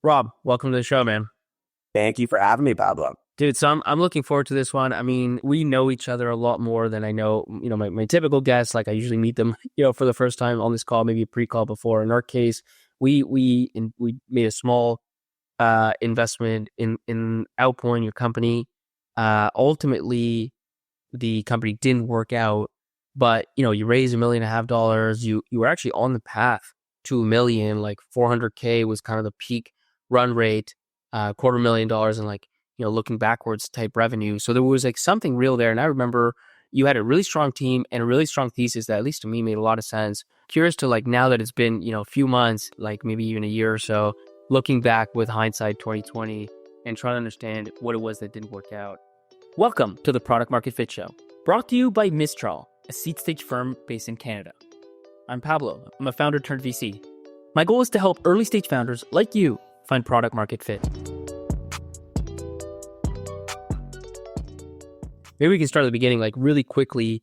Rob, welcome to the show, man. Thank you for having me, Pablo. Dude, so I'm looking forward to this one. I mean, we know each other a lot more than I know, my typical guests. Like I usually meet them, for the first time on this call, maybe a pre-call before. In our case, we made a small investment in Outpoint, your company. Ultimately, the company didn't work out, but you raised $1.5 million. You were actually on the path to 1 million. Like 400K was kind of the peak run rate, $250,000 and looking backwards type revenue. So there was like something real there. And I remember you had a really strong team and a really strong thesis that, at least to me, made a lot of sense. Curious to, like, now that it's been a few months, like maybe even a year or so, looking back with hindsight 2020 and trying to understand what it was that didn't work out. Welcome to the Product Market Fit Show, brought to you by Mistral, a seed stage firm based in Canada. I'm Pablo. I'm a founder turned VC. My goal is to help early stage founders like you find product market fit. Maybe we can start at the beginning, like really quickly,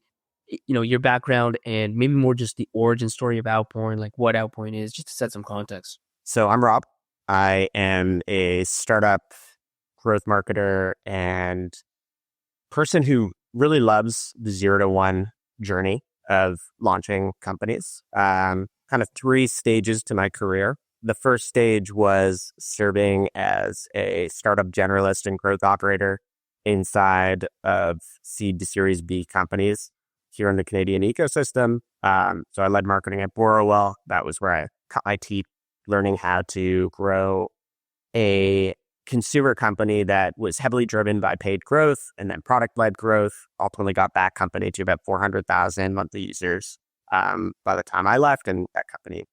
your background and maybe more just the origin story of Outpoint, like what Outpoint is, just to set some context. So I'm Rob. I am a startup growth marketer and person who really loves the 0 to 1 journey of launching companies. Kind of 3 stages to my career. The first stage was serving as a startup generalist and growth operator inside of seed to Series B companies here in the Canadian ecosystem. So I led marketing at Borrowell. That was where I cut my teeth learning how to grow a consumer company that was heavily driven by paid growth and then product-led growth. Ultimately got that company to about 400,000 monthly users by the time I left, and that company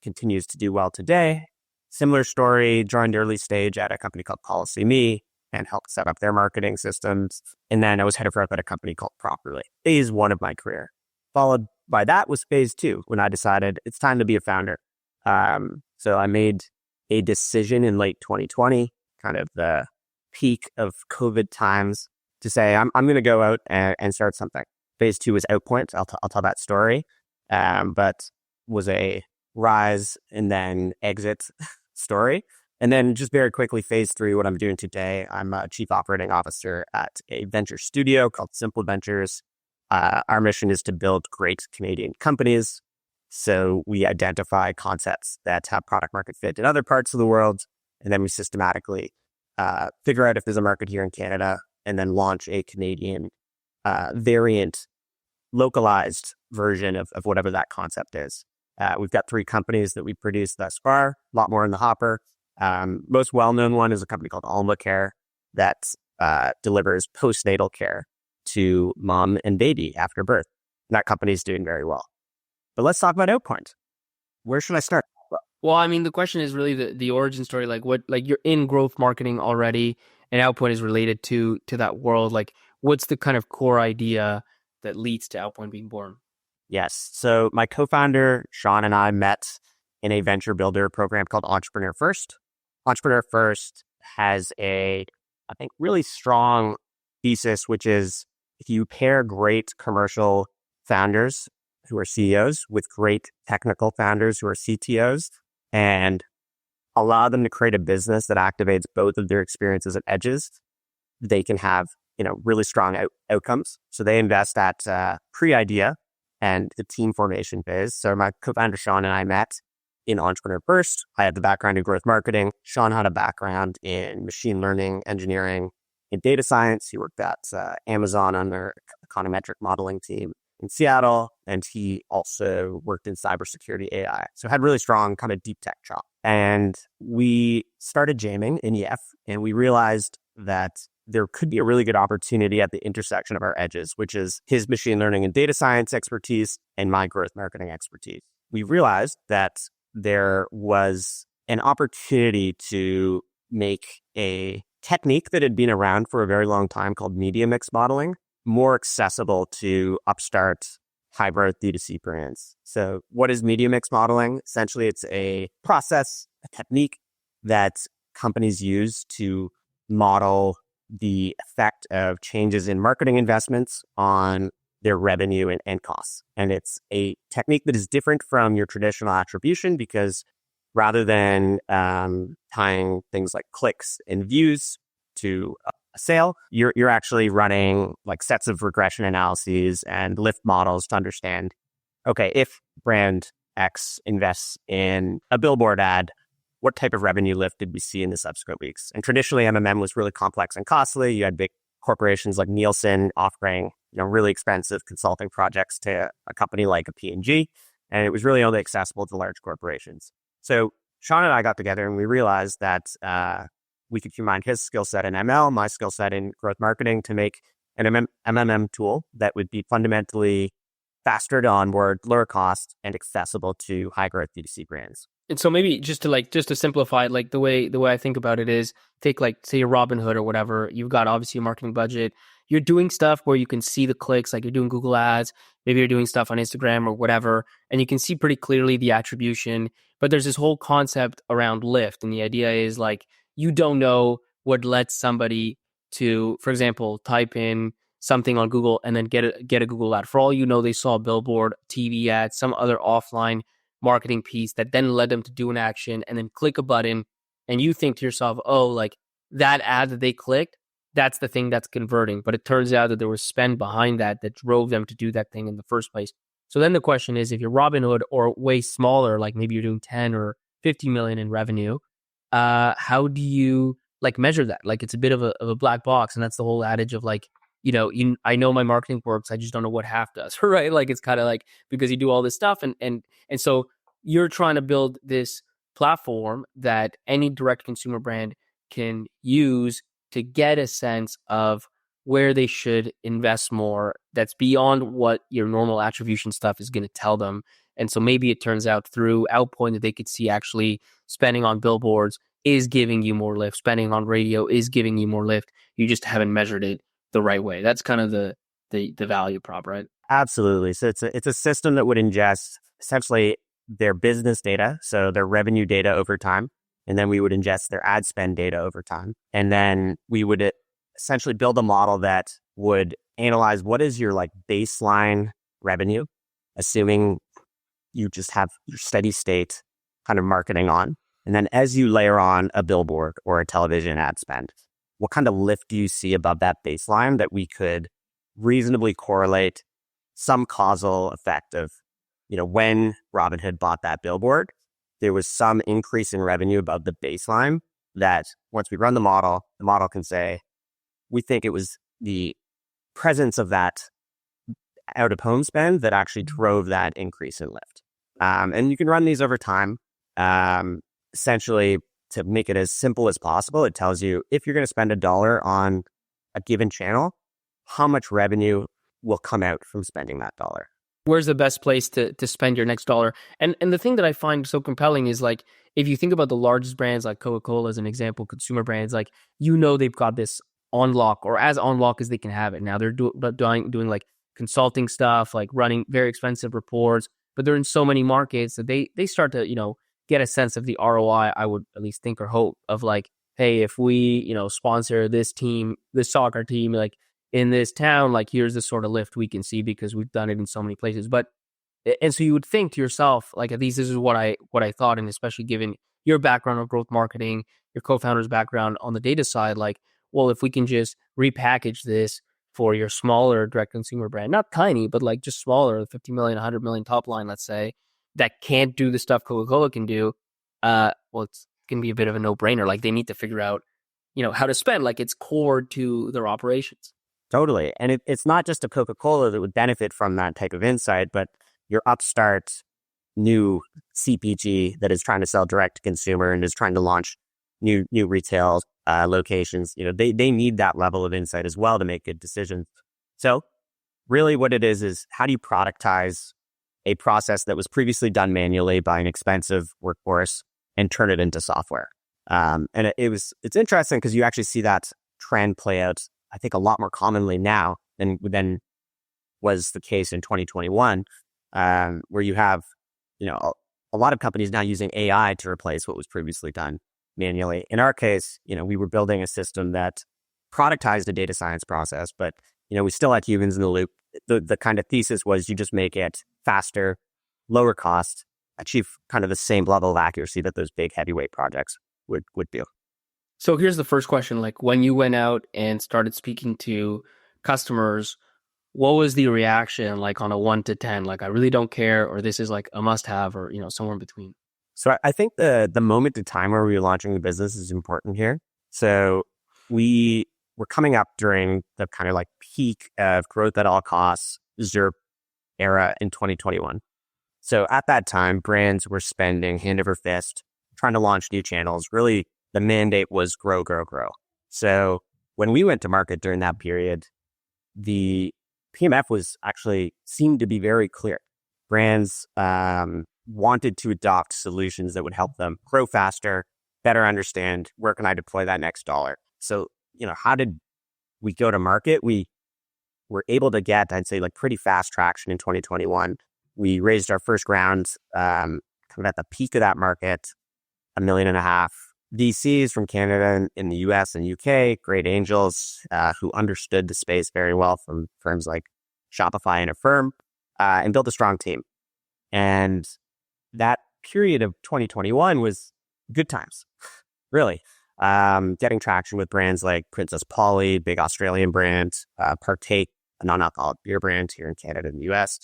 continues to do well today. Similar story, joined early stage at a company called Policy Me and helped set up their marketing systems. And then I was head of growth at a company called Properly. Phase 1 of my career. Followed by that was phase 2, when I decided it's time to be a founder. So I made a decision in late 2020, kind of the peak of COVID times, to say, I'm going to go out and start something. Phase 2 was Outpoint. I'll tell that story. But was a rise and then exit story. And then just very quickly, phase 3, what I'm doing today, I'm a chief operating officer at a venture studio called Simple Ventures. Our mission is to build great Canadian companies. So we identify concepts that have product market fit in other parts of the world. And then we systematically figure out if there's a market here in Canada and then launch a Canadian variant, localized version of whatever that concept is. We've got 3 companies that we've produced thus far, a lot more in the hopper. Most well-known one is a company called Alma Care that delivers postnatal care to mom and baby after birth. And that company is doing very well. But let's talk about Outpoint. Where should I start? Well, I mean, the question is really the origin story. Like you're in growth marketing already, and Outpoint is related to that world. Like, what's the kind of core idea that leads to Outpoint being born? Yes. So my co-founder, Sean, and I met in a venture builder program called Entrepreneur First. Entrepreneur First has I think, really strong thesis, which is if you pair great commercial founders who are CEOs with great technical founders who are CTOs and allow them to create a business that activates both of their experiences and edges, they can have, really strong outcomes. So they invest at pre-idea and the team formation phase. So my co-founder, Sean, and I met in Entrepreneur First. I had the background in growth marketing. Sean had a background in machine learning, engineering, and data science. He worked at Amazon on their econometric modeling team in Seattle, and he also worked in cybersecurity AI. So had really strong kind of deep tech chop. And we started jamming in YEF, and we realized that there could be a really good opportunity at the intersection of our edges, which is his machine learning and data science expertise and my growth marketing expertise. We realized that there was an opportunity to make a technique that had been around for a very long time called media mix modeling more accessible to upstart high-growth D2C brands. So what is media mix modeling? Essentially, it's a process, a technique that companies use to model the effect of changes in marketing investments on their revenue and costs. And it's a technique that is different from your traditional attribution because rather than tying things like clicks and views to a sale, you're actually running like sets of regression analyses and lift models to understand, okay, if brand X invests in a billboard ad, what type of revenue lift did we see in the subsequent weeks? And traditionally, MMM was really complex and costly. You had big corporations like Nielsen offering, really expensive consulting projects to a company like a P&G, and it was really only accessible to large corporations. So Sean and I got together and we realized that we could combine his skill set in ML, my skill set in growth marketing to make an MMM tool that would be fundamentally faster to onboard, lower cost, and accessible to high growth D2C brands. And so maybe just to simplify it, like the way I think about it is take like say a Robinhood or whatever. You've got obviously a marketing budget. You're doing stuff where you can see the clicks, like you're doing Google ads, maybe you're doing stuff on Instagram or whatever, and you can see pretty clearly the attribution. But there's this whole concept around lift, and the idea is like you don't know what led somebody to, for example, type in something on Google and then get a Google ad. For all you know, they saw a billboard, TV ad, some other offline marketing piece that then led them to do an action and then click a button, and you think to yourself, oh, like that ad that they clicked, that's the thing that's converting. But it turns out that there was spend behind that drove them to do that thing in the first place. So then the question is, if you're Robinhood or way smaller, like maybe you're doing 10 or 50 million in revenue, how do you like measure that? Like it's a bit of a black box, and that's the whole adage of like, I know my marketing works, I just don't know what half does, right? Like it's kind of like because you do all this stuff, and so you're trying to build this platform that any direct consumer brand can use to get a sense of where they should invest more. That's beyond what your normal attribution stuff is going to tell them. And so maybe it turns out through Outpoint that they could see actually spending on billboards is giving you more lift, spending on radio is giving you more lift. You just haven't measured it the right way. That's kind of the value prop, right? Absolutely. So it's a system that would ingest essentially their business data, so their revenue data over time, and then we would ingest their ad spend data over time, and then we would essentially build a model that would analyze what is your like baseline revenue, assuming you just have your steady state kind of marketing on, and then as you layer on a billboard or a television ad spend, what kind of lift do you see above that baseline that we could reasonably correlate some causal effect of, when Robinhood bought that billboard, there was some increase in revenue above the baseline that once we run the model can say, we think it was the presence of that out of home spend that actually drove that increase in lift. And you can run these over time. Essentially, to make it as simple as possible, it tells you if you're going to spend $1 on a given channel, how much revenue will come out from spending that dollar. Where's the best place to spend your next dollar? And the thing that I find so compelling is like, if you think about the largest brands like Coca-Cola as an example, consumer brands, like, they've got this on lock or as on lock as they can have it. Now they're doing like consulting stuff, like running very expensive reports, but they're in so many markets that they start to, get a sense of the ROI, I would at least think or hope of like, hey, if we, sponsor this team, this soccer team, like in this town, like here's the sort of lift we can see because we've done it in so many places. And so you would think to yourself, like, at least this is what I thought, and especially given your background of growth marketing, your co-founder's background on the data side, like, well, if we can just repackage this for your smaller direct consumer brand, not tiny, but like just smaller, 50 million, 100 million top line, let's say, that can't do the stuff Coca-Cola can do, well, it's going to be a bit of a no-brainer. Like they need to figure out, how to spend, like it's core to their operations. Totally. And it's not just a Coca-Cola that would benefit from that type of insight, but your upstart new CPG that is trying to sell direct to consumer and is trying to launch new retail locations. They need that level of insight as well to make good decisions. So really what it is how do you productize a process that was previously done manually by an expensive workforce and turn it into software? And it's interesting because you actually see that trend play out, I think, a lot more commonly now than was the case in 2021, where you have, a lot of companies now using AI to replace what was previously done manually. In our case, we were building a system that productized the data science process, but, we still had humans in the loop. The kind of thesis was you just make it faster, lower cost, achieve kind of the same level of accuracy that those big heavyweight projects would do. So here's the first question. Like when you went out and started speaking to customers, what was the reaction like on a 1 to 10? Like, I really don't care, or this is like a must have, or, somewhere in between. So I think the moment in time where we were launching the business is important here. So we were coming up during the kind of like peak of growth at all costs, ZERP era in 2021. So at that time, brands were spending hand over fist, trying to launch new channels. Really, the mandate was grow, grow, grow. So when we went to market during that period, the PMF seemed to be very clear. Brands wanted to adopt solutions that would help them grow faster, better understand where can I deploy that next dollar. So, how did we go to market? We were able to get, I'd say, like pretty fast traction in 2021. We raised our first round kind of at the peak of that market, $1.5 million. VCs from Canada and in the US and UK, great angels who understood the space very well from firms like Shopify and Affirm, and built a strong team. And that period of 2021 was good times, really. Getting traction with brands like Princess Polly, big Australian brand, Partake, a non-alcoholic beer brand here in Canada and the US.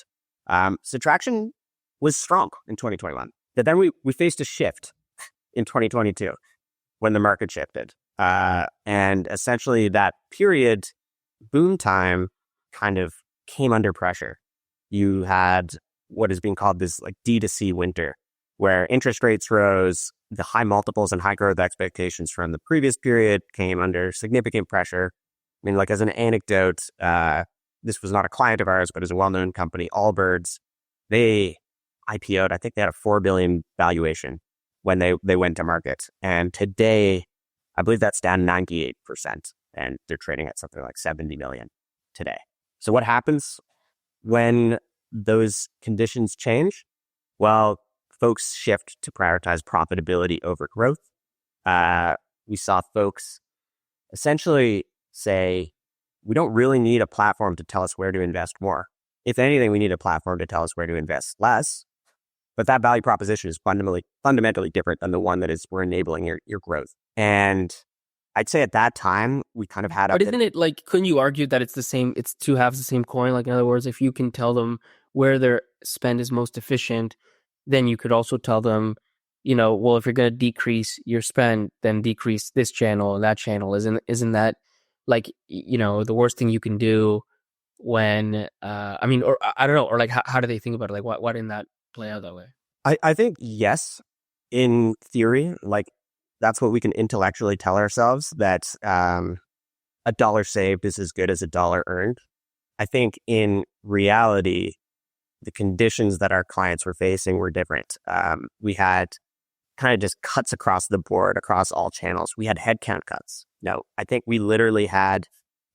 So traction was strong in 2021. But then we faced a shift in 2022 when the market shifted. And essentially that period, boom time, kind of came under pressure. You had what is being called this like D2C winter, where interest rates rose, the high multiples and high growth expectations from the previous period came under significant pressure. I mean, like as an anecdote, this was not a client of ours, but is a well-known company, Allbirds. They IPO'd, I think they had a $4 billion valuation when they went to market. And today, I believe that's down 98%. And they're trading at something like 70 million today. So what happens when those conditions change? Well, folks shift to prioritize profitability over growth. We saw folks essentially say, we don't really need a platform to tell us where to invest more. If anything, we need a platform to tell us where to invest less. But that value proposition is fundamentally different than the one that is we're enabling your growth. And I'd say at that time, we kind of had But isn't it like, couldn't you argue that it's two halves of the same coin? Like, in other words, if you can tell them where their spend is most efficient, then you could also tell them, well, if you're going to decrease your spend, then decrease this channel and that channel. Isn't that like, the worst thing you can do when, or I don't know, or like, how do they think about it? Like, why didn't that play out that way? I think yes, in theory, like that's what we can intellectually tell ourselves, that a dollar saved is as good as a dollar earned. I think in reality, the conditions that our clients were facing were different. We had kind of just cuts across the board, across all channels. We had headcount cuts. No, I think we literally had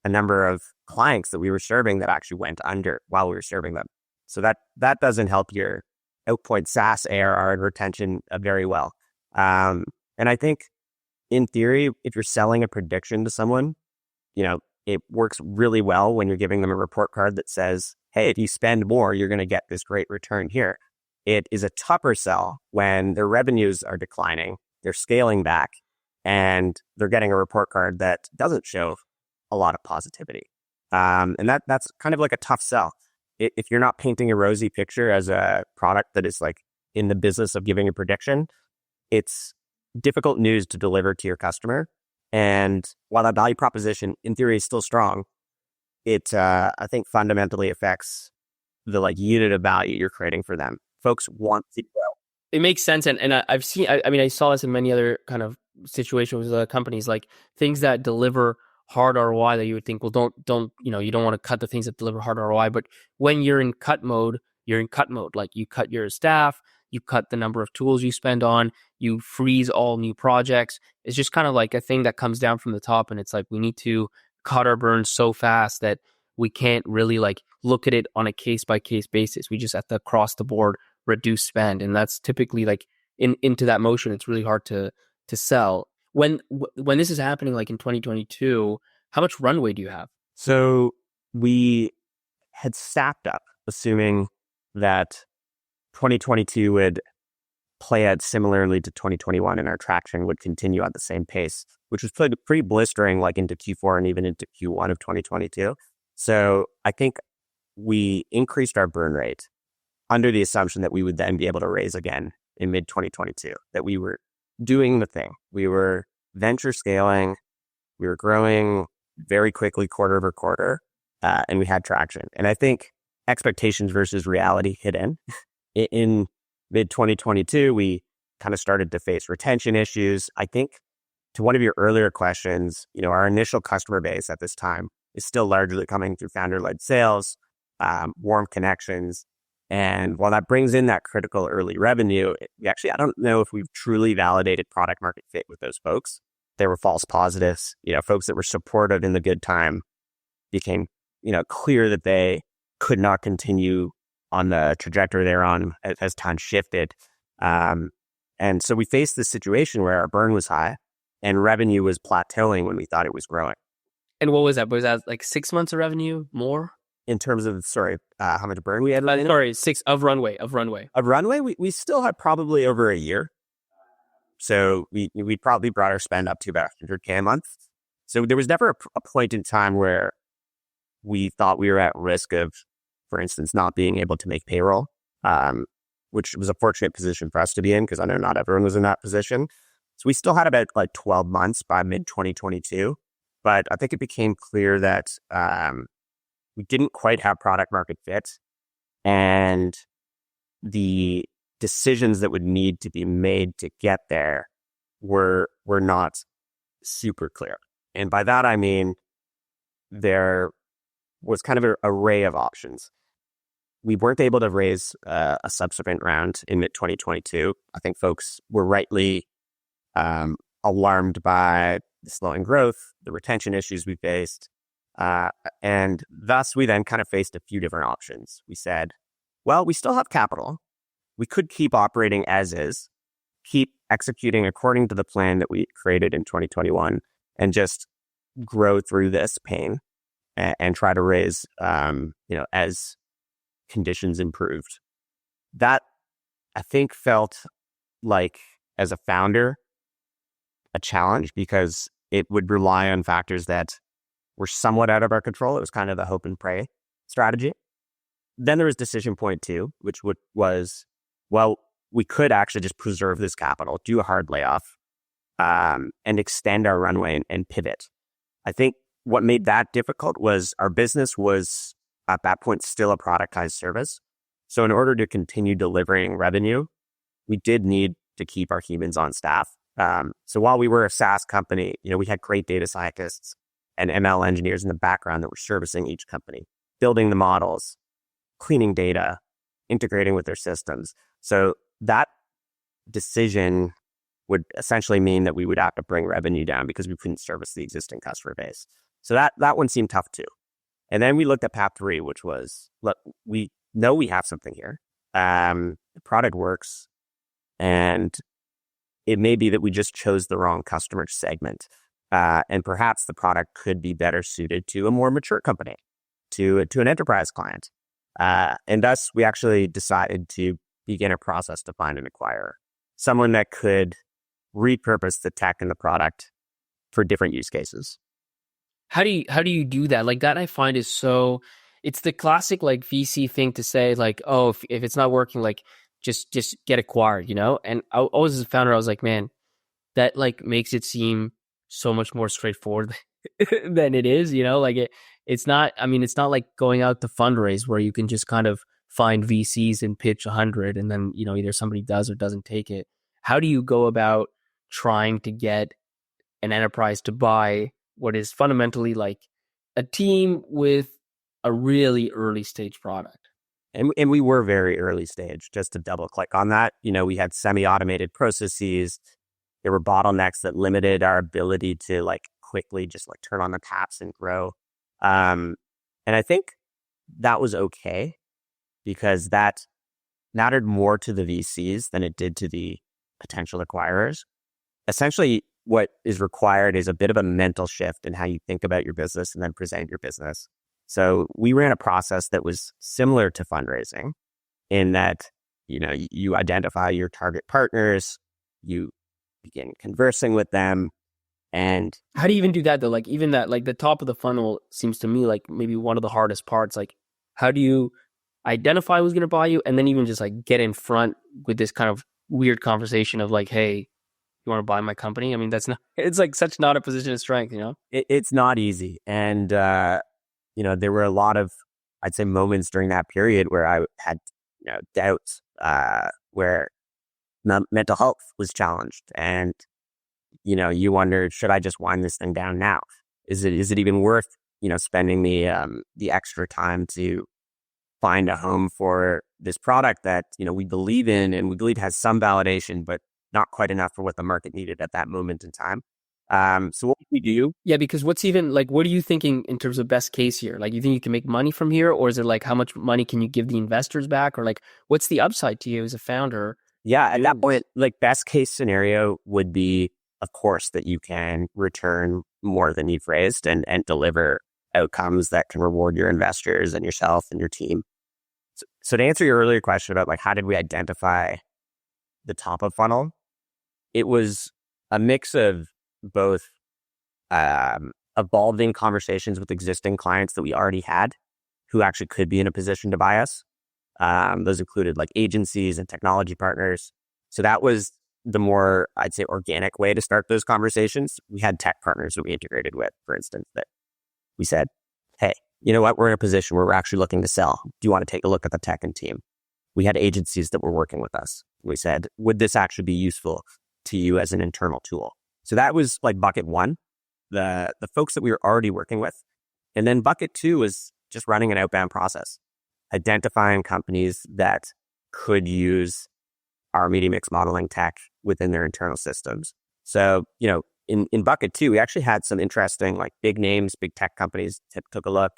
a number of clients that we were serving that actually went under while we were serving them. So that doesn't help your Outpoint SaaS ARR and retention very well. And I think in theory, if you're selling a prediction to someone, it works really well when you're giving them a report card that says, hey, if you spend more, you're going to get this great return here. It is a tougher sell when their revenues are declining, they're scaling back, and they're getting a report card that doesn't show a lot of positivity. And that's kind of like a tough sell. If you're not painting a rosy picture as a product that is like in the business of giving a prediction, it's difficult news to deliver to your customer. And while that value proposition in theory is still strong, it I think fundamentally affects the like unit of value you're creating for them. Folks want to grow. It makes sense, and I've seen. I saw this in many other kind of situations with other companies, like things that deliver hard ROI that you would think, well, don't you don't want to cut the things that deliver hard ROI, but when you're in cut mode, you're in cut mode. Like you cut your staff, you cut the number of tools you spend on, you freeze all new projects. It's just kind of like a thing that comes down from the top, and it's like we need to cut our burn so fast that we can't really like look at it on a case by case basis. We just have to across the board reduce spend, and that's typically like into that motion. It's really hard to sell. When this is happening, like in 2022, how much runway do you have? So we had stacked up, assuming that 2022 would play out similarly to 2021, and our traction would continue at the same pace, which was pretty blistering, like into Q4 and even into Q1 of 2022. So I think we increased our burn rate under the assumption that we would then be able to raise again in mid 2022, that we were doing the thing. We were venture scaling, we were growing very quickly quarter over quarter, and we had traction. And I think expectations versus reality hit in mid 2022. We kind of started to face retention issues. I think to one of your earlier questions, our initial customer base at this time is still largely coming through founder-led sales, warm connections. And while that brings in that critical early revenue, I don't know if we've truly validated product market fit with those folks. There were false positives. Folks that were supportive in the good time became, clear that they could not continue on the trajectory they're on as time shifted. And so we faced this situation where our burn was high and revenue was plateauing when we thought it was growing. And what was that? Was that like 6 months of revenue more? In terms of, how much burn we had? 6 of Runway. Of Runway, we still had probably over a year. So we probably brought our spend up to about $100K a month. So there was never a point in time where we thought we were at risk of, for instance, not being able to make payroll, which was a fortunate position for us to be in because I know not everyone was in that position. So we still had about 12 months by mid 2022. But I think it became clear that we didn't quite have product market fit, and the decisions that would need to be made to get there were not super clear. And by that, I mean, there was kind of an array of options. We weren't able to raise a subsequent round in mid 2022. I think folks were rightly alarmed by the slowing growth, the retention issues we faced. And thus, we then kind of faced a few different options. We said, well, we still have capital. We could keep operating as is, keep executing according to the plan that we created in 2021, and just grow through this pain and try to raise, as conditions improved. That, I think, felt like, as a founder, a challenge because it would rely on factors that were somewhat out of our control. It was kind of the hope and pray strategy. Then there was decision point 2, which was, well, we could actually just preserve this capital, do a hard layoff, and extend our runway and pivot. I think what made that difficult was our business was, at that point, still a productized service. So in order to continue delivering revenue, we did need to keep our humans on staff. So while we were a SaaS company, we had great data scientists and ML engineers in the background that were servicing each company, building the models, cleaning data, integrating with their systems. So that decision would essentially mean that we would have to bring revenue down because we couldn't service the existing customer base. So that one seemed tough too. And then we looked at path 3, which was, look, we know we have something here. The product works, and it may be that we just chose the wrong customer segment. And perhaps the product could be better suited to a more mature company, to an enterprise client. And thus, we actually decided to begin a process to find an acquirer, someone that could repurpose the tech and the product for different use cases. How do you do that? Like, that I find is so, it's the classic like VC thing to say, like, oh, if it's not working, like just get acquired, And I always, as a founder, I was like, man, that like makes it seem so much more straightforward than it is, like it's not like going out to fundraise where you can just kind of find VCs and pitch 100 and then, either somebody does or doesn't take it. How do you go about trying to get an enterprise to buy what is fundamentally like a team with a really early stage product? And we were very early stage, just to double click on that. We had semi-automated processes. There were bottlenecks that limited our ability to like quickly just like turn on the taps and grow. And I think that was okay because that mattered more to the VCs than it did to the potential acquirers. Essentially, what is required is a bit of a mental shift in how you think about your business and then present your business. So we ran a process that was similar to fundraising in that you identify your target partners, you begin conversing with them, and How do you even do that though? Like even that, like the top of the funnel seems to me like maybe one of the hardest parts. Like how do you identify who's going to buy you and then even just like get in front with this kind of weird conversation of like, hey, you want to buy my company? I mean, that's not, it's like such not a position of strength, you know? it's not easy. And, there were a lot of, I'd say, moments during that period where I had, doubts, where mental health was challenged. And, you wondered, should I just wind this thing down now? Is it even worth, spending the extra time to find a home for this product that, we believe in and we believe has some validation, but not quite enough for what the market needed at that moment in time. So what we do? Yeah, because what's even like, what are you thinking in terms of best case here? Like, you think you can make money from here, or is it like how much money can you give the investors back, or like what's the upside to you as a founder? Yeah, at that point, like best case scenario would be, of course, that you can return more than you've raised and deliver outcomes that can reward your investors and yourself and your team. So to answer your earlier question about like how did we identify the top of funnel, it was a mix of both evolving conversations with existing clients that we already had who actually could be in a position to buy us. Those included like agencies and technology partners. So that was the more, I'd say, organic way to start those conversations. We had tech partners that we integrated with, for instance, that we said, hey, you know what? We're in a position where we're actually looking to sell. Do you want to take a look at the tech and team? We had agencies that were working with us. We said, would this actually be useful to you as an internal tool? So that was like bucket one, the folks that we were already working with. And then bucket two was just running an outbound process, identifying companies that could use our media mix modeling tech within their internal systems. So, in bucket two, we actually had some interesting, like big names, big tech companies took a look.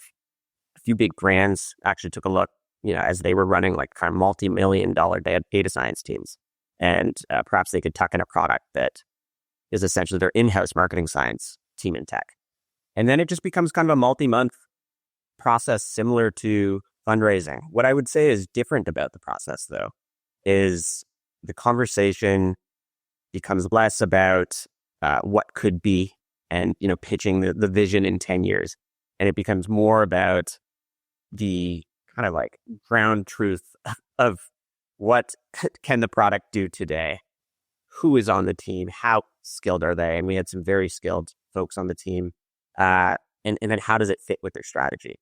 A few big brands actually took a look, as they were running like kind of multi-million-dollar data science teams. And perhaps they could tuck in a product that is essentially their in-house marketing science team in tech. And then it just becomes kind of a multi-month process similar to fundraising. What I would say is different about the process, though, is the conversation becomes less about what could be and, pitching the vision in 10 years. And it becomes more about the kind of like ground truth of what can the product do today? Who is on the team? How skilled are they? And we had some very skilled folks on the team. And then how does it fit with their strategy?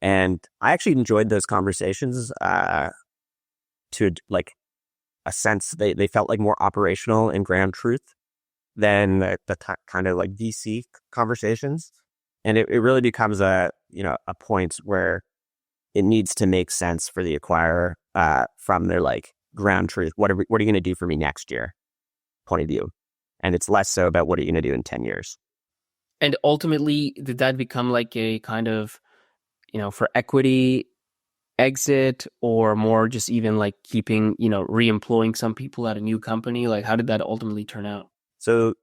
And I actually enjoyed those conversations to like a sense they felt like more operational and ground truth than the kind of like VC conversations. And it really becomes a point where it needs to make sense for the acquirer from their like ground truth. What are you going to do for me next year point of view? And it's less so about what are you going to do in 10 years. And ultimately, did that become like a kind of, for equity exit, or more just even like keeping, re-employing some people at a new company? Like, how did that ultimately turn out? So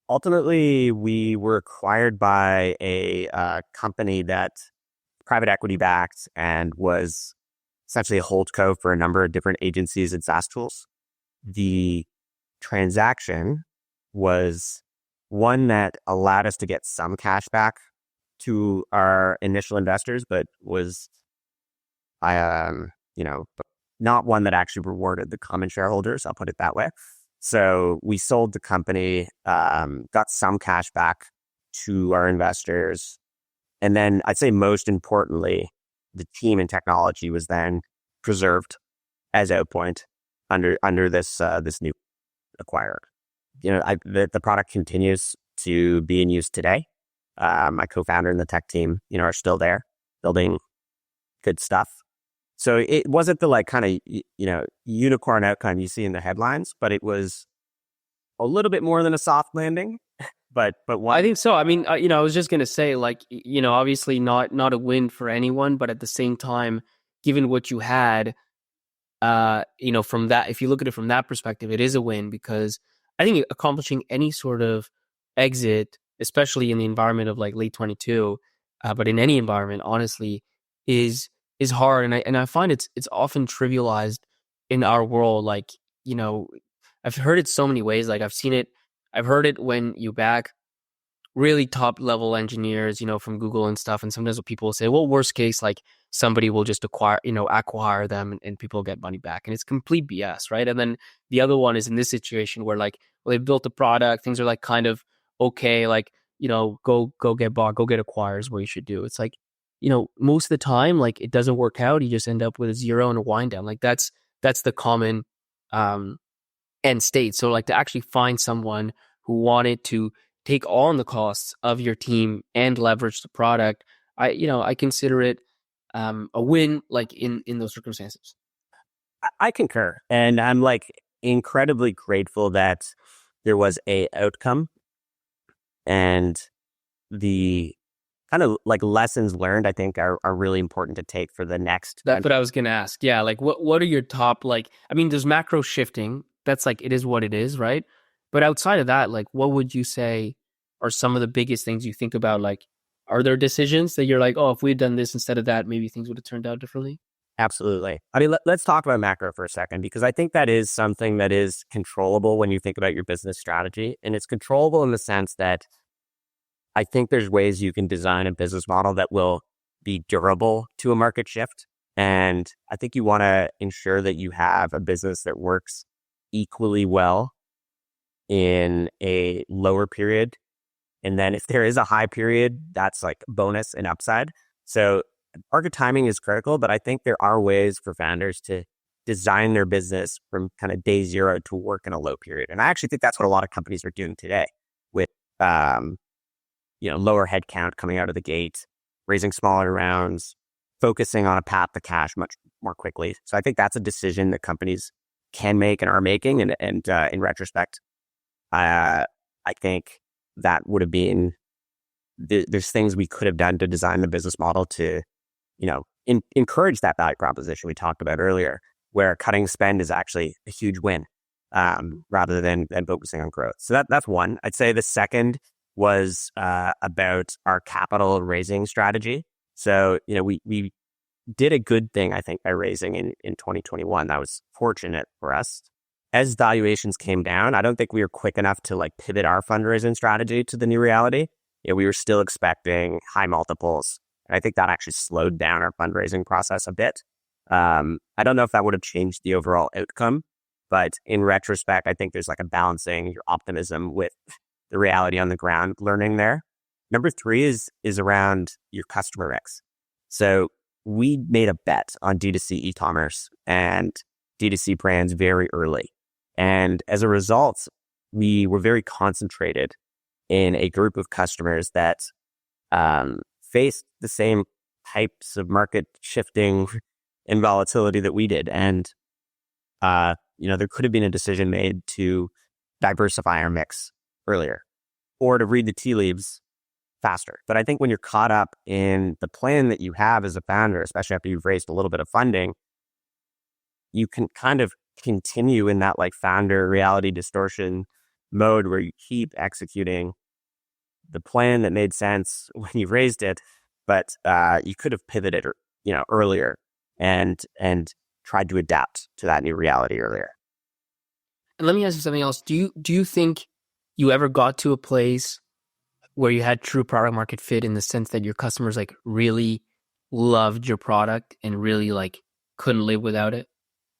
ultimately, we were acquired by a company that private equity backed and was essentially a holdco for a number of different agencies and SaaS tools. The transaction was one that allowed us to get some cash back to our initial investors, but was, not one that actually rewarded the common shareholders. I'll put it that way. So we sold the company, got some cash back to our investors. And then I'd say most importantly, the team and technology was then preserved as Outpoint under this new acquirer. The product continues to be in use today. My co-founder and the tech team, are still there building good stuff. So it wasn't the like kind of, unicorn outcome you see in the headlines, but it was a little bit more than a soft landing. But one, I think so. I mean, I was just gonna say, like, obviously not a win for anyone, but at the same time, given what you had, from that, if you look at it from that perspective, it is a win, because I think accomplishing any sort of exit, especially in the environment of like late 22, but in any environment, honestly, is hard, and I find it's often trivialized in our world, like, I've heard it so many ways. Like I've heard it when you back really top level engineers, from Google and stuff. And sometimes what people will say, well, worst case, like somebody will just acquire them and people get money back. And it's complete BS, right? And then the other one is in this situation where like, well, they've built a product, things are like kind of okay, like, go get bought, go get acquired is what you should do. It's like, most of the time, like it doesn't work out. You just end up with a zero and a wind down. Like that's the common um end state. So like to actually find someone who wanted to take on the costs of your team and leverage the product, I consider it a win, like in those circumstances. I concur. And I'm like incredibly grateful that there was a outcome, and the kind of like lessons learned, I think are really important to take for the next. That's what I was gonna ask. Yeah, like what are your top, like, I mean, there's macro shifting. That's like it is what it is, right? But outside of that, like what would you say are some of the biggest things you think about? Like, are there decisions that you're like, oh, if we'd done this instead of that, maybe things would have turned out differently? Absolutely. I mean, let's talk about macro for a second, because I think that is something that is controllable when you think about your business strategy. And it's controllable in the sense that I think there's ways you can design a business model that will be durable to a market shift. And I think you want to ensure that you have a business that works equally well in a lower period. And then if there is a high period, that's like bonus and upside. So market timing is critical, but I think there are ways for founders to design their business from kind of day zero to work in a low period. And I actually think that's what a lot of companies are doing today with, lower headcount coming out of the gate, raising smaller rounds, focusing on a path to cash much more quickly. So I think that's a decision that companies can make and are making. And in retrospect, I think that would have been, there's things we could have done to design the business model to, encourage that value proposition we talked about earlier, where cutting spend is actually a huge win, rather than focusing on growth. So that's one. I'd say the second was about our capital raising strategy. So, we did a good thing, I think, by raising in 2021. That was fortunate for us. As valuations came down, I don't think we were quick enough to like pivot our fundraising strategy to the new reality. We were still expecting high multiples. And I think that actually slowed down our fundraising process a bit. I don't know if that would have changed the overall outcome, but in retrospect, I think there's like a balancing your optimism with the reality on the ground learning there. Number three is around your customer mix. So we made a bet on D2C e-commerce and D2C brands very early. And as a result, we were very concentrated in a group of customers that faced the same types of market shifting and volatility that we did. And, there could have been a decision made to diversify our mix earlier or to read the tea leaves faster. But I think when you're caught up in the plan that you have as a founder, especially after you've raised a little bit of funding, you can kind of continue in that like founder reality distortion mode where you keep executing the plan that made sense when you raised it, but you could have pivoted earlier and tried to adapt to that new reality earlier. And let me ask you something else. Do you think you ever got to a place where you had true product market fit in the sense that your customers like really loved your product and really like couldn't live without it?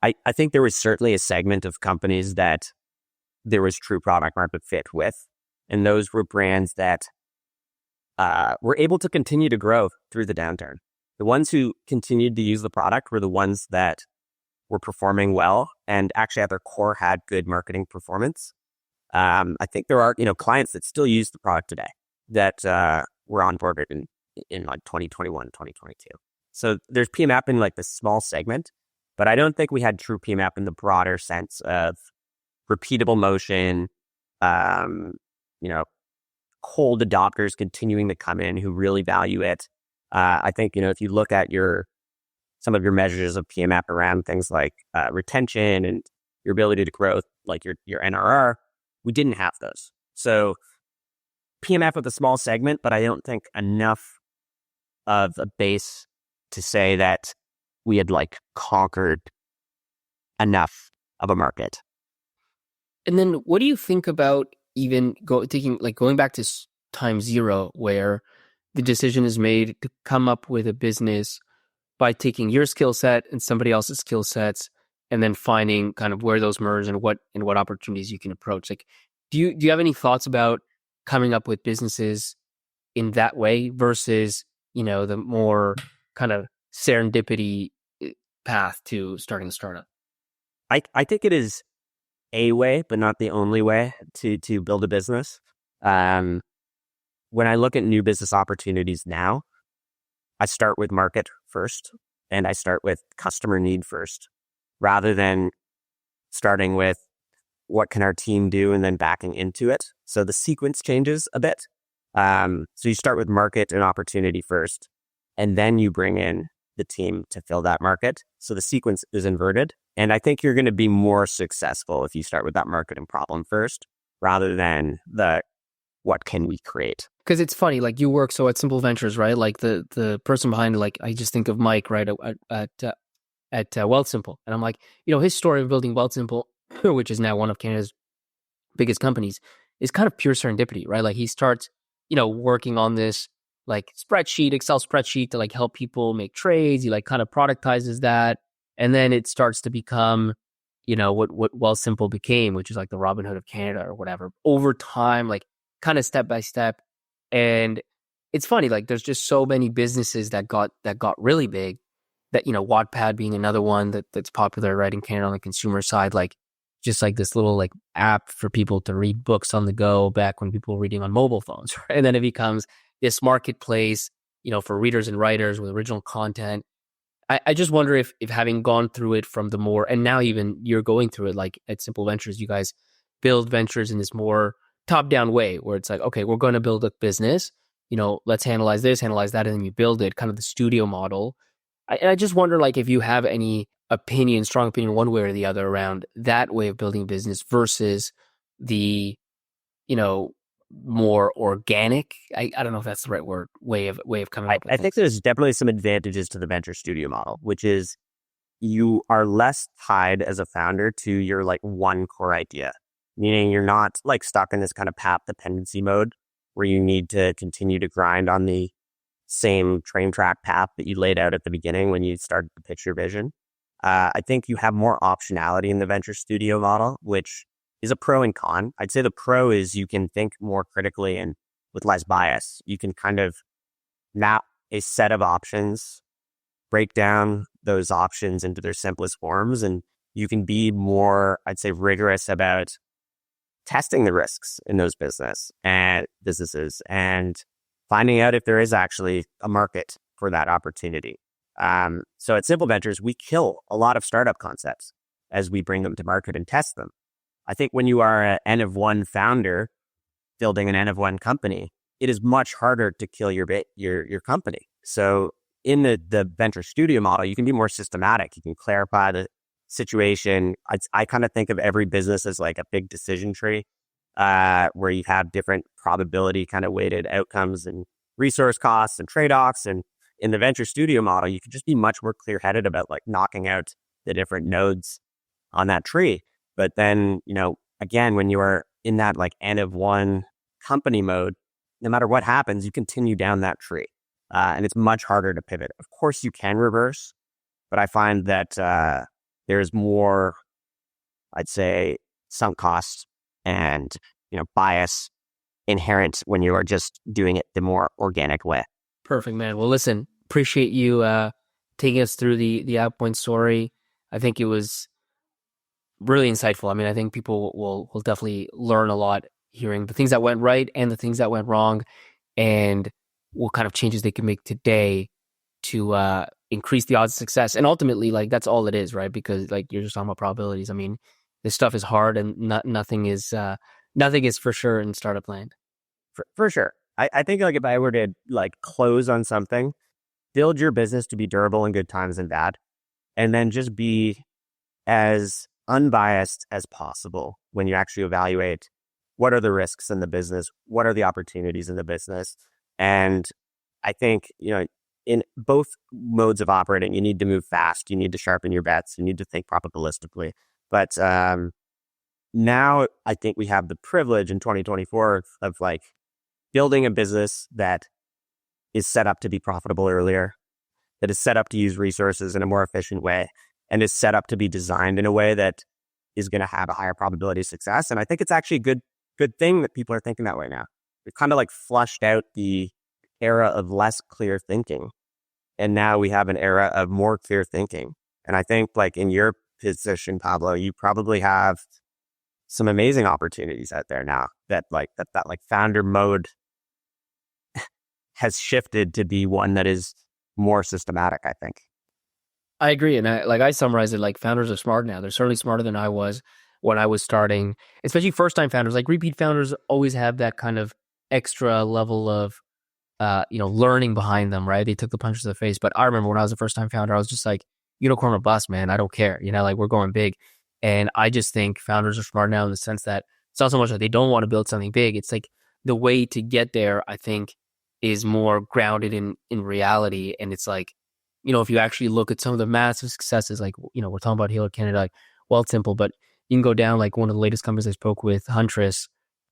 I think there was certainly a segment of companies that there was true product market fit with. And those were brands that were able to continue to grow through the downturn. The ones who continued to use the product were the ones that were performing well and actually at their core had good marketing performance. I think there are, clients that still use the product today that were onboarded in like 2021, 2022. So there's PMAP in like this small segment, but I don't think we had true PMAP in the broader sense of repeatable motion, cold adopters continuing to come in who really value it. I think, if you look at some of your measures of PMAP around things like retention and your ability to grow, like your NRR, we didn't have those. So PMAP with a small segment, but I don't think enough of a base to say that we had like conquered enough of a market. And then what do you think about even going back to time zero, where the decision is made to come up with a business by taking your skill set and somebody else's skill sets, and then finding kind of where those merge and what opportunities you can approach? Like, do you have any thoughts about coming up with businesses in that way versus, the more kind of serendipity path to starting a startup? I think it is a way, but not the only way to build a business. When I look at new business opportunities now, I start with market first and I start with customer need first, rather than starting with what can our team do and then backing into it. So the sequence changes a bit. So you start with market and opportunity first, and then you bring in the team to fill that market. So the sequence is inverted. And I think you're going to be more successful if you start with that market and problem first, rather than the what can we create. Because it's funny, like you work so at Simple Ventures, right? Like the person behind, like I just think of Mike, right, at Wealthsimple, and I'm like, his story of building Wealthsimple, which is now one of Canada's biggest companies, is kind of pure serendipity, right? Like he starts, working on this like Excel spreadsheet to like help people make trades. He like kind of productizes that, and then it starts to become, what Wealthsimple became, which is like the Robinhood of Canada or whatever. Over time, like kind of step by step. And it's funny, like there's just so many businesses that got really big, that, Wattpad being another one that's popular right in Canada on the consumer side, like just like this little like app for people to read books on the go back when people were reading on mobile phones. Right? And then it becomes this marketplace, for readers and writers with original content. I just wonder if having gone through it from the more, and now even you're going through it, like at Simple Ventures, you guys build ventures in this more top-down way where it's like, okay, we're going to build a business, let's analyze this, analyze that, and then you build it, kind of the studio model. I just wonder, like, if you have any strong opinion one way or the other around that way of building a business versus the, more organic. I don't know if that's the right word, way of coming up with I think there's definitely some advantages to the venture studio model, which is you are less tied as a founder to your like one core idea, meaning you're not like stuck in this kind of path dependency mode where you need to continue to grind on the same train track path that you laid out at the beginning when you started to pitch your vision. I think you have more optionality in the venture studio model, which is a pro and con. I'd say the pro is you can think more critically and with less bias. You can kind of map a set of options, break down those options into their simplest forms, and you can be more, I'd say, rigorous about testing the risks in those businesses and finding out if there is actually a market for that opportunity. So at Simple Ventures, we kill a lot of startup concepts as we bring them to market and test them. I think when you are an N of one founder building an N of one company, it is much harder to kill your company. So in the venture studio model, you can be more systematic. You can clarify the situation. I kind of think of every business as like a big decision tree, where you have different probability kind of weighted outcomes and resource costs and trade-offs. And in the venture studio model, you can just be much more clear-headed about like knocking out the different nodes on that tree. But then, again, when you are in that like N of one company mode, no matter what happens, you continue down that tree. And it's much harder to pivot. Of course, you can reverse, but I find that there's more, I'd say, sunk costs and bias inherent when you are just doing it the more organic way. Perfect, man. Well, listen, appreciate you taking us through the Outpoint story. I think it was really insightful. I mean, I think people will definitely learn a lot hearing the things that went right and the things that went wrong, and what kind of changes they can make today to increase the odds of success. And ultimately, like, that's all it is, right? Because like you're just talking about probabilities. I mean, this stuff is hard, and nothing is for sure in startup land. For sure. I think like if I were to like close on something, build your business to be durable in good times and bad, and then just be as unbiased as possible when you actually evaluate what are the risks in the business, what are the opportunities in the business. And I think, in both modes of operating, you need to move fast. You need to sharpen your bets. You need to think probabilistically. But now I think we have the privilege in 2024 of like building a business that is set up to be profitable earlier, that is set up to use resources in a more efficient way, and is set up to be designed in a way that is going to have a higher probability of success. And I think it's actually a good thing that people are thinking that way now. We've kind of like flushed out the era of less clear thinking. And now we have an era of more clear thinking. And I think like in your position, Pablo, you probably have some amazing opportunities out there now that founder mode has shifted to be one that is more systematic, I think. I agree. And I summarize it like founders are smart now. They're certainly smarter than I was when I was starting, especially first-time founders. Like repeat founders always have that kind of extra level of, learning behind them, right? They took the punches to the face. But I remember when I was a first-time founder, I was just like, unicorn or bust, man. I don't care. Like we're going big. And I just think founders are smart now in the sense that it's not so much that they don't want to build something big. It's like the way to get there, I think, is more grounded in reality. And it's like, if you actually look at some of the massive successes, like, we're talking about Halo Canada, like, well, it's simple, but you can go down like one of the latest companies I spoke with, Huntress.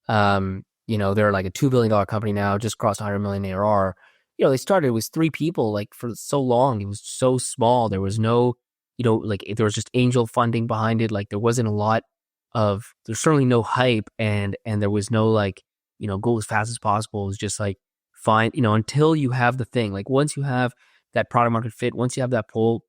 They're like a $2 billion company now, just crossed 100 million ARR. They started with 3 people, like for so long. It was so small. There was no, there was just angel funding behind it. Like there wasn't a lot there's certainly no hype and there was no like, go as fast as possible. It was just like, fine, until you have the thing, like once you have that product market fit, once you have that pull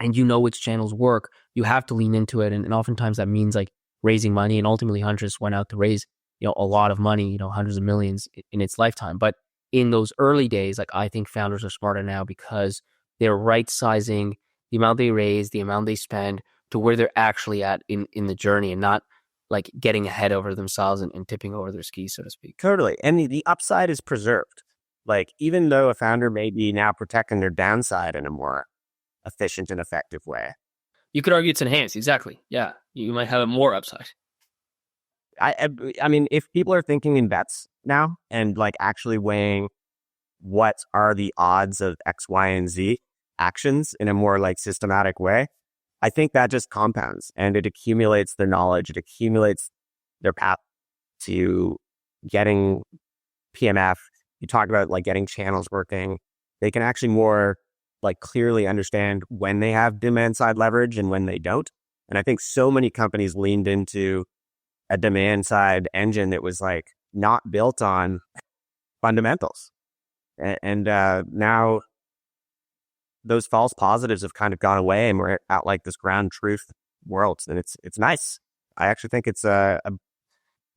and which channels work, you have to lean into it. And oftentimes that means like raising money. And ultimately Huntress went out to raise, a lot of money, hundreds of millions in its lifetime. But in those early days, like I think founders are smarter now because they're right sizing the amount they raise, the amount they spend to where they're actually at in the journey and not like getting ahead over themselves and tipping over their skis, so to speak. Totally. And the upside is preserved. Like, even though a founder may be now protecting their downside in a more efficient and effective way. You could argue it's enhanced. Exactly. Yeah. You might have more upside. I mean, if people are thinking in bets now and like actually weighing what are the odds of X, Y, and Z actions in a more like systematic way, I think that just compounds and it accumulates their knowledge. It accumulates their path to getting PMF. You talk about like getting channels working. They can actually more like clearly understand when they have demand side leverage and when they don't. And I think so many companies leaned into a demand side engine that was like not built on fundamentals. And now those false positives have kind of gone away and we're at like this ground truth world. And it's nice. I actually think it's a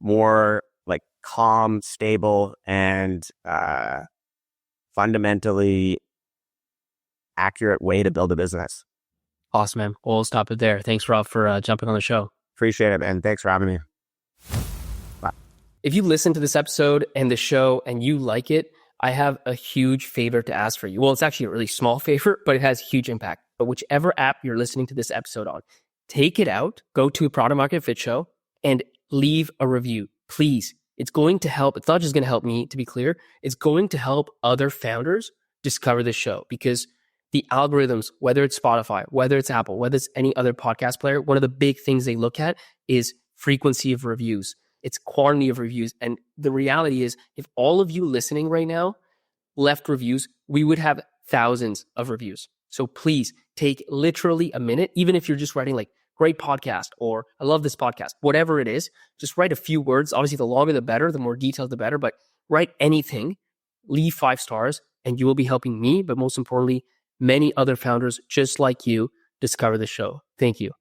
more like calm, stable, and fundamentally accurate way to build a business. Awesome, man. Well, we'll stop it there. Thanks, Rob, for jumping on the show. Appreciate it, man. Thanks for having me. Bye. If you listen to this episode and the show and you like it, I have a huge favor to ask for you. Well, it's actually a really small favor, but it has huge impact. But whichever app you're listening to this episode on, take it out, go to a Product Market Fit Show, and leave a review, please. It's going to help. It's not just going to help me, to be clear. It's going to help other founders discover this show because the algorithms, whether it's Spotify, whether it's Apple, whether it's any other podcast player, one of the big things they look at is frequency of reviews. It's quantity of reviews. And the reality is, if all of you listening right now left reviews, we would have thousands of reviews. So please take literally a minute, even if you're just writing like, great podcast, or I love this podcast, whatever it is, just write a few words. Obviously, the longer, the better, the more detailed, the better, but write anything, leave 5 stars, and you will be helping me, but most importantly, many other founders just like you discover the show. Thank you.